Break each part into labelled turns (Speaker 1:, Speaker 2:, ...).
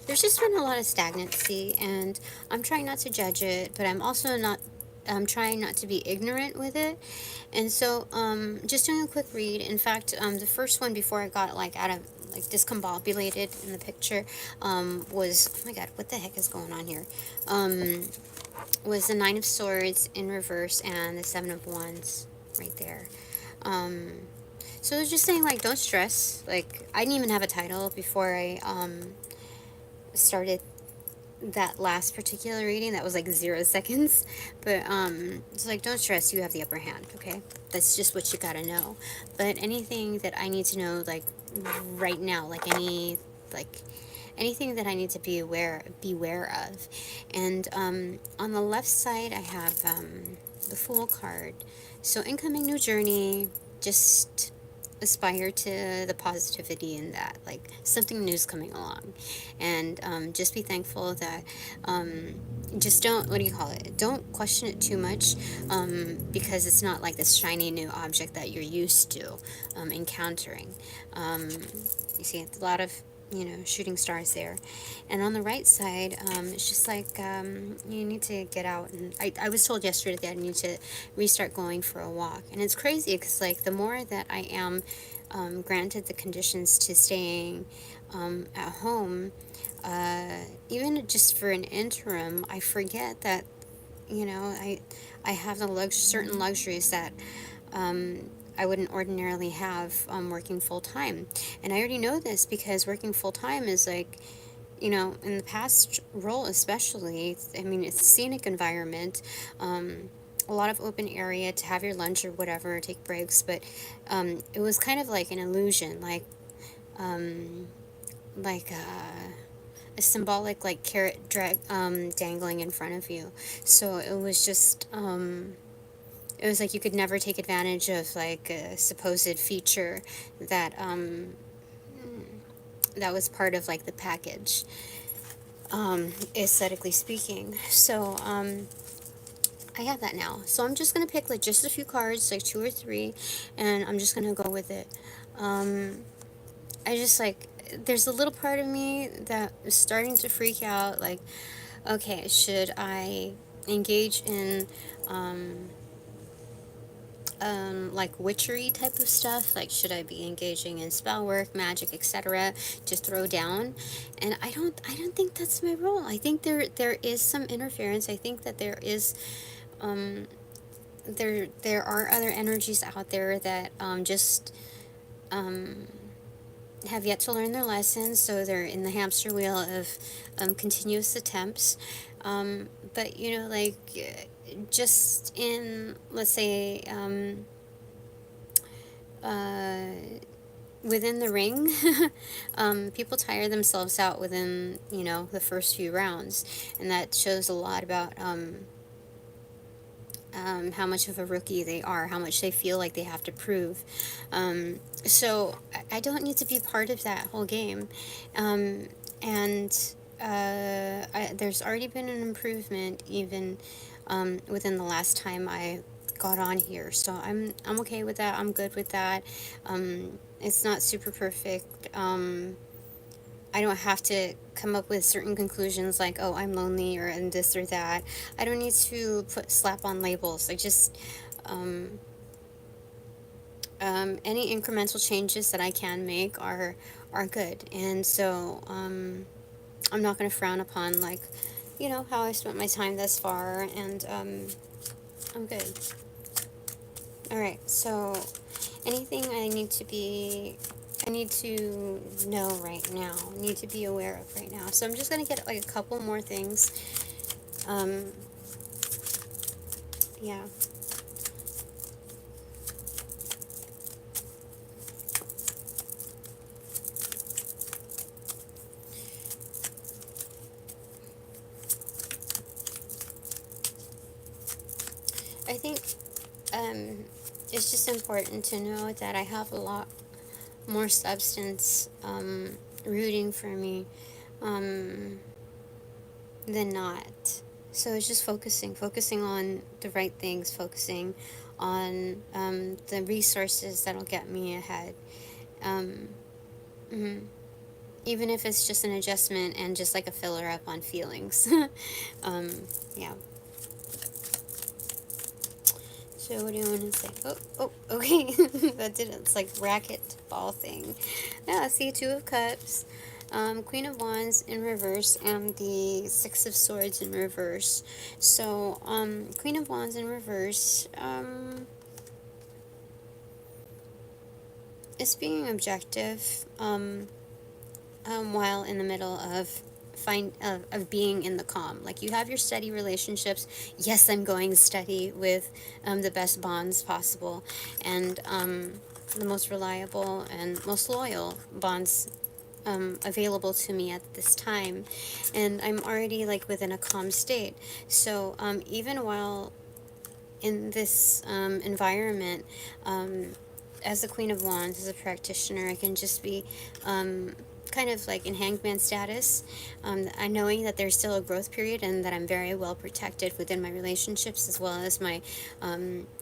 Speaker 1: there's just been a lot of stagnancy, and I'm trying not to judge it, but I'm trying not to be ignorant with it. And so, just doing a quick read. In fact, the first one before I got like out of like discombobulated in the picture, was, oh my god, what the heck is going on here? Was the Nine of Swords in reverse and the Seven of Wands right there. Um, so I was just saying, like, don't stress. Like, I didn't even have a title before I started that last particular reading. That was like 0 seconds. But it's like, don't stress, you have the upper hand, okay? That's just what you gotta know. But anything that I need to know, like, right now, like anything that I need to beware of. And on the left side, I have the Fool card. So incoming new journey, just aspire to the positivity in that, like something new's coming along. And just be thankful that, just don't, what do you call it, don't question it too much, because it's not like this shiny new object that you're used to encountering. You see a lot of, shooting stars there. And on the right side, it's just like, you need to get out. And I was told yesterday that I need to restart going for a walk. And it's crazy because, like, the more that I am granted the conditions to staying at home, even just for an interim, I forget that, I have the certain luxuries that I wouldn't ordinarily have working full time. And I already know this because working full time is like, in the past role especially, I mean, it's a scenic environment, a lot of open area to have your lunch or whatever, take breaks, but it was kind of like an illusion, um, like a symbolic like carrot dangling in front of you. So it was just it was like you could never take advantage of like a supposed feature that that was part of like the package, aesthetically speaking. So I have that now. So I'm just gonna pick like just a few cards, like 2 or 3, and I'm just gonna go with it. Um, I just like, there's a little part of me that is starting to freak out. Like, okay, should I engage in like witchery type of stuff? Like, should I be engaging in spell work, magic, etc., to throw down? And I don't think that's my role. I think there is some interference. I think that there is um, there are other energies out there that just um, have yet to learn their lessons, so they're in the hamster wheel of continuous attempts. But like, just in, let's say, uh, within the ring, people tire themselves out within, the first few rounds, and that shows a lot about how much of a rookie they are, how much they feel like they have to prove. So I don't need to be part of that whole game. And there's already been an improvement even within the last time I got on here. So I'm okay with that. I'm good with that. It's not super perfect. I don't have to come up with certain conclusions like, oh, I'm lonely or and this or that. I don't need to slap on labels. I just any incremental changes that I can make are good. And so I'm not going to frown upon, like, how I spent my time thus far, and I'm good. All right. So anything I need to know right now, need to be aware of right now. So I'm just gonna get like a couple more things. Um, yeah. I think it's just important to know that I have a lot more substance rooting for me um, than not. So it's just focusing on the right things, focusing on the resources that'll get me ahead. Um, mhm. even if it's just an adjustment and just like a filler up on feelings. um, yeah. So what do you want to say? Oh, okay. That did it. It's like racket ball thing. Yeah, see, Two of Cups, Queen of Wands in reverse, and the Six of Swords in reverse. So, Queen of Wands in reverse, is being objective, while in the middle of being in the calm. Like, you have your steady relationships. Yes, I'm going steady with the best bonds possible, and the most reliable and most loyal bonds available to me at this time, and I'm already like within a calm state. So even while in this environment, as the Queen of Wands, as a practitioner, I can just be kind of like in hangman status, knowing that there's still a growth period and that I'm very well protected within my relationships as well as my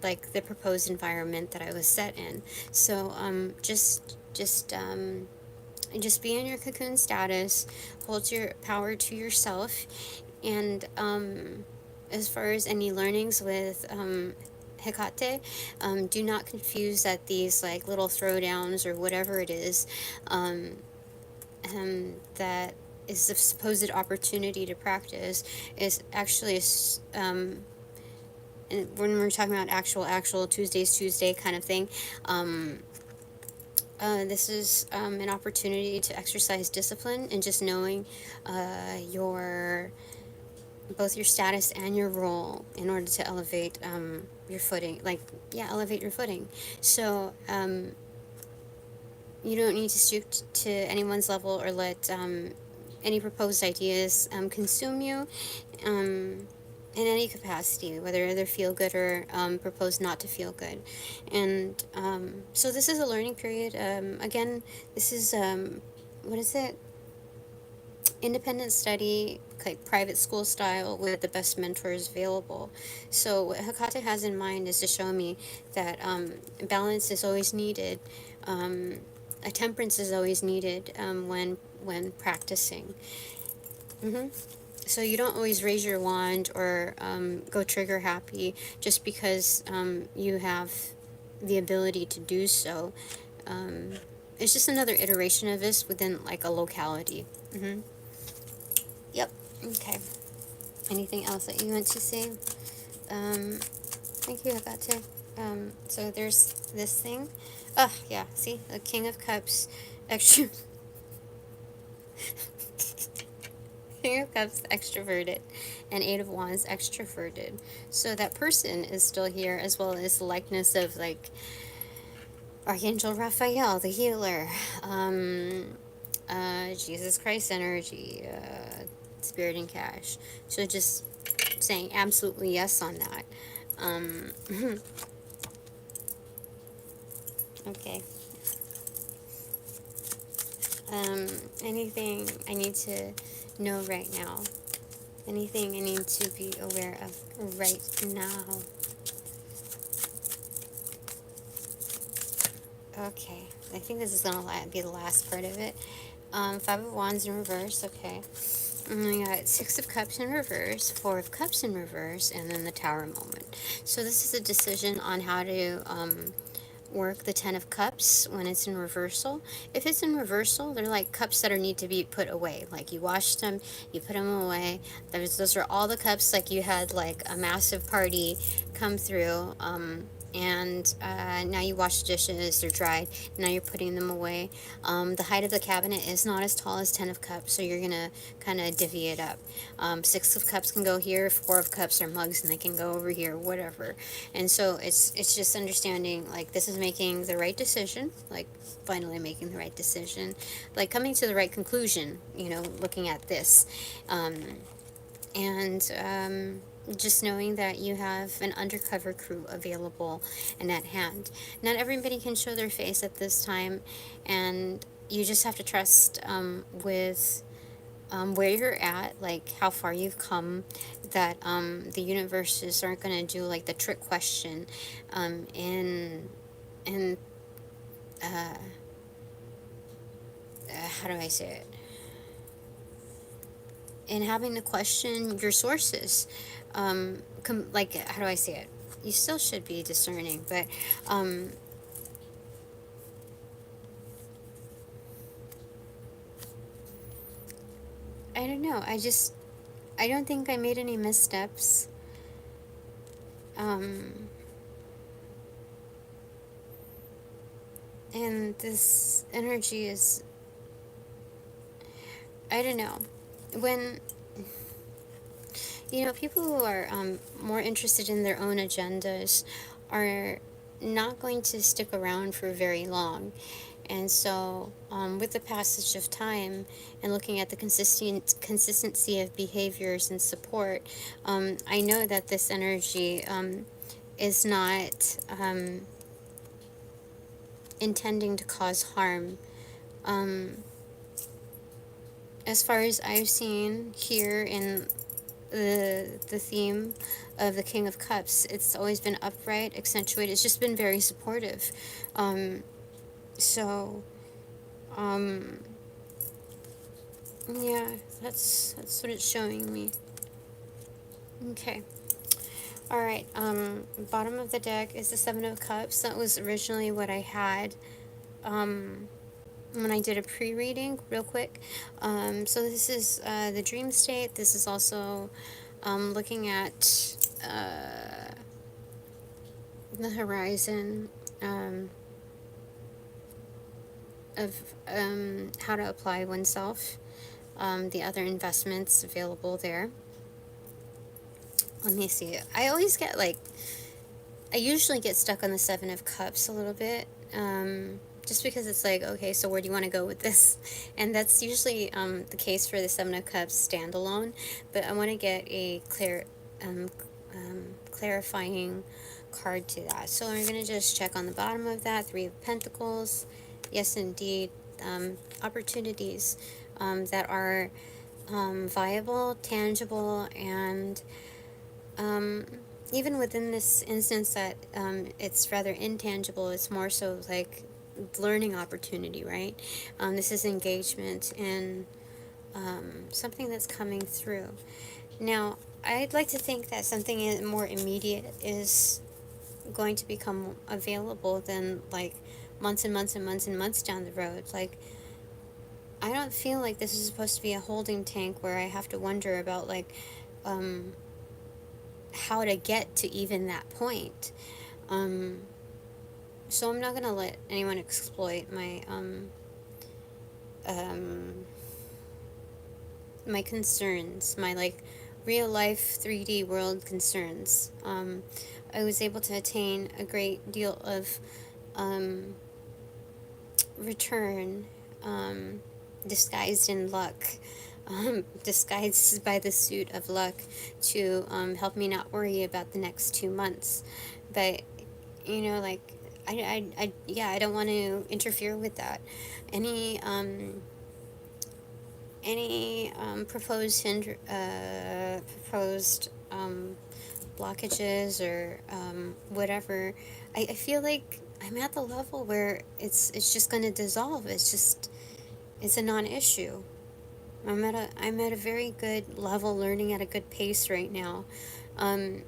Speaker 1: like the proposed environment that I was set in. So just be in your cocoon status, hold your power to yourself, and as far as any learnings with Hekate, do not confuse that these like little throwdowns or whatever it is that is the supposed opportunity to practice is actually and when we're talking about actual Tuesday kind of thing. This is an opportunity to exercise discipline and just knowing your both your status and your role in order to elevate your footing. Like, yeah, elevate your footing. So you don't need to stoop to anyone's level or let any proposed ideas consume you in any capacity, whether they feel good or propose not to feel good. And so this is a learning period. Again, this is, what is it? Independent study, like private school style, with the best mentors available. So what Hekate has in mind is to show me that balance is always needed. A temperance is always needed when practicing. Mm-hmm. So you don't always raise your wand or go trigger happy just because you have the ability to do so. It's just another iteration of this within like a locality. Mm-hmm. Yep. Okay. Anything else that you want to say? Thank you, Hekate. So there's this thing. Oh, yeah. See? The King of Cups. Extra. King of Cups extroverted, and Eight of Wands extroverted. So that person is still here, as well as the likeness of like Archangel Raphael, the healer, Jesus Christ energy, Spirit and Cash. So just saying absolutely yes on that. Okay. Anything I need to know right now? Anything I need to be aware of right now? Okay, I think this is gonna be the last part of it. Five of Wands in reverse, okay. And we got Six of Cups in reverse, Four of Cups in reverse, and then the Tower moment. So this is a decision on how to work the Ten of Cups when it's in reversal. If it's in reversal, they're like cups that are need to be put away. Like you washed them, you put them away. Those are all the cups like you had like a massive party come through. And now you wash the dishes, they're dried, now you're putting them away. The height of the cabinet is not as tall as Ten of Cups, so you're gonna kind of divvy it up. Six of Cups can go here, Four of Cups are mugs and they can go over here, whatever. And so it's just understanding like this is making the right decision, like finally making the right decision, like coming to the right conclusion, looking at this. And just knowing that you have an undercover crew available and at hand. Not everybody can show their face at this time, and you just have to trust with where you're at, like how far you've come, that the universes aren't going to do like the trick question in uh, how do I say it? And having to question your sources. Like, how do I say it? You still should be discerning, but I don't know. I don't think I made any missteps. And this energy is, I don't know. When, people who are more interested in their own agendas are not going to stick around for very long. And so, with the passage of time and looking at the consistency of behaviors and support, I know that this energy is not intending to cause harm. As far as I've seen here in the theme of the King of Cups, it's always been upright, accentuated. It's just been very supportive. So, yeah, that's what it's showing me. Okay. All right. Bottom of the deck is the Seven of Cups. That was originally what I had. When I did a pre-reading real quick. So this is the dream state. This is also looking at the horizon of how to apply oneself, the other investments available there. Let me see. I usually get stuck on the Seven of Cups a little bit. Just because it's like, okay, so where do you want to go with this? And that's usually the case for the Seven of Cups standalone, but I want to get a clarifying card to that. So I'm going to just check on the bottom of that, Three of Pentacles. Yes, indeed, opportunities that are viable, tangible, and even within this instance that it's rather intangible, it's more so like learning opportunity, right? This is engagement in something that's coming through. Now, I'd like to think that something more immediate is going to become available than like months and months and months and months down the road. Like, I don't feel like this is supposed to be a holding tank where I have to wonder about like how to get to even that point. So I'm not gonna let anyone exploit my my concerns, my like real life 3D world concerns. I was able to attain a great deal of return, disguised in luck, disguised by the suit of luck to help me not worry about the next 2 months. But, like, I don't want to interfere with that. Any proposed blockages or whatever, I feel like I'm at the level where it's just going to dissolve. It's a non-issue. I'm at a very good level, learning at a good pace right now. And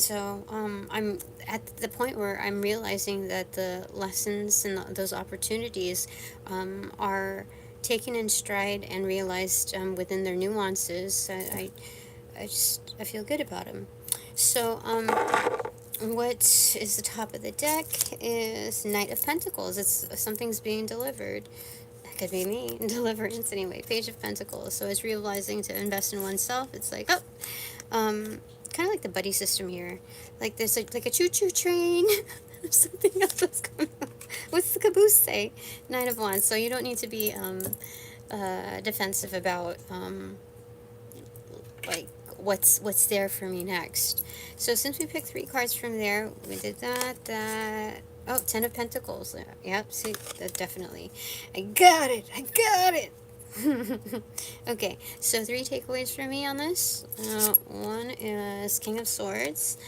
Speaker 1: so I'm at the point where I'm realizing that the lessons and those opportunities are taken in stride and realized within their nuances. I feel good about them. So what is the top of the deck is Knight of Pentacles. It's something's being delivered. That could be me. Deliverance anyway. Page of Pentacles. So it's realizing to invest in oneself. It's like, kind of like the buddy system here. Like there's like a choo-choo train. Something else that's coming up. What's the Caboose say? Nine of Wands. So you don't need to be defensive about like what's there for me next. So since we picked 3 cards from there, we did that. Oh, Ten of Pentacles. Yep, see, that definitely. I got it. Okay, so 3 takeaways for me on this. One is King of Swords.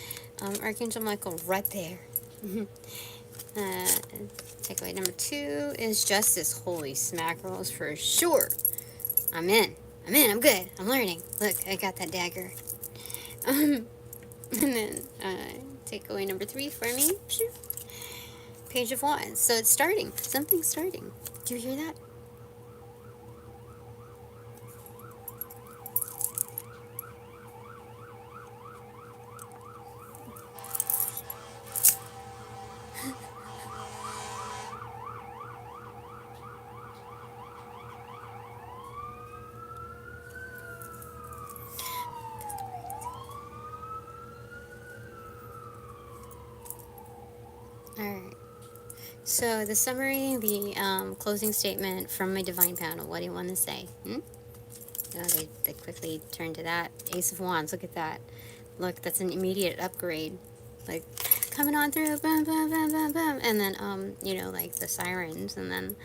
Speaker 1: Archangel Michael right there. Takeaway number 2 is justice. Holy smackerels for sure. I'm in. I'm good. I'm learning. Look, I got that dagger. And then takeaway number 3 for me. Page of Wands. So it's starting. Something's starting. Do you hear that? Alright. So the summary, the closing statement from my divine panel. What do you want to say? Oh, they quickly turn to that. Ace of Wands. Look at that. Look, that's an immediate upgrade. Like, coming on through, bam, bam, bam, bam, bam. And then, you know, like the sirens. And then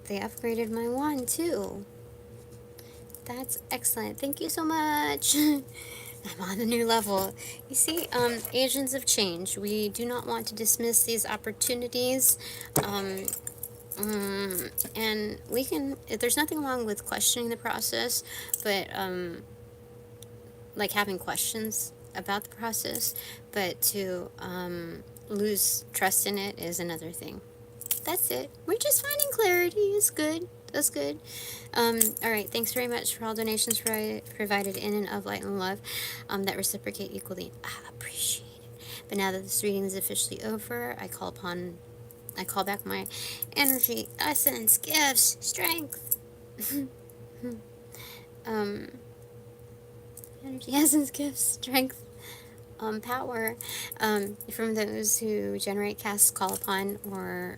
Speaker 1: they upgraded my wand, too. That's excellent. Thank you so much. I'm on a new level. You see, agents of change. We do not want to dismiss these opportunities. And we can, there's nothing wrong with questioning the process, but, like having questions about the process, but to, lose trust in it is another thing. That's it. We're just finding clarity. It's good. That's good. Alright, thanks very much for all donations provided in and of light and love, that reciprocate equally. I appreciate it. But now that this reading is officially over, I call back my energy, essence, gifts, strength. Energy, essence, gifts, strength, power, from those who generate, cast, call upon, or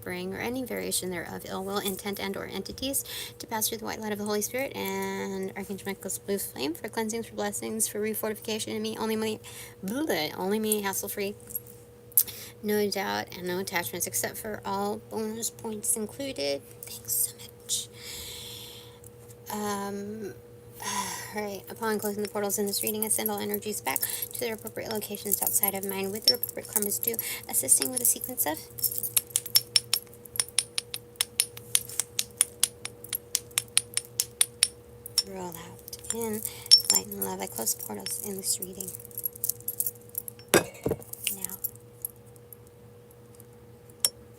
Speaker 1: bring, or any variation thereof, ill will, intent, and or entities, to pass through the white light of the Holy Spirit and Archangel Michael's blue flame, for cleansings, for blessings, for refortification in me, only me, hassle-free, no doubt, and no attachments, except for all bonus points included. Thanks so much. Alright, upon closing the portals in this reading, I send all energies back to their appropriate locations outside of mine with their appropriate karmas due, assisting with a sequence of roll out in light and love. I close the portals in this reading.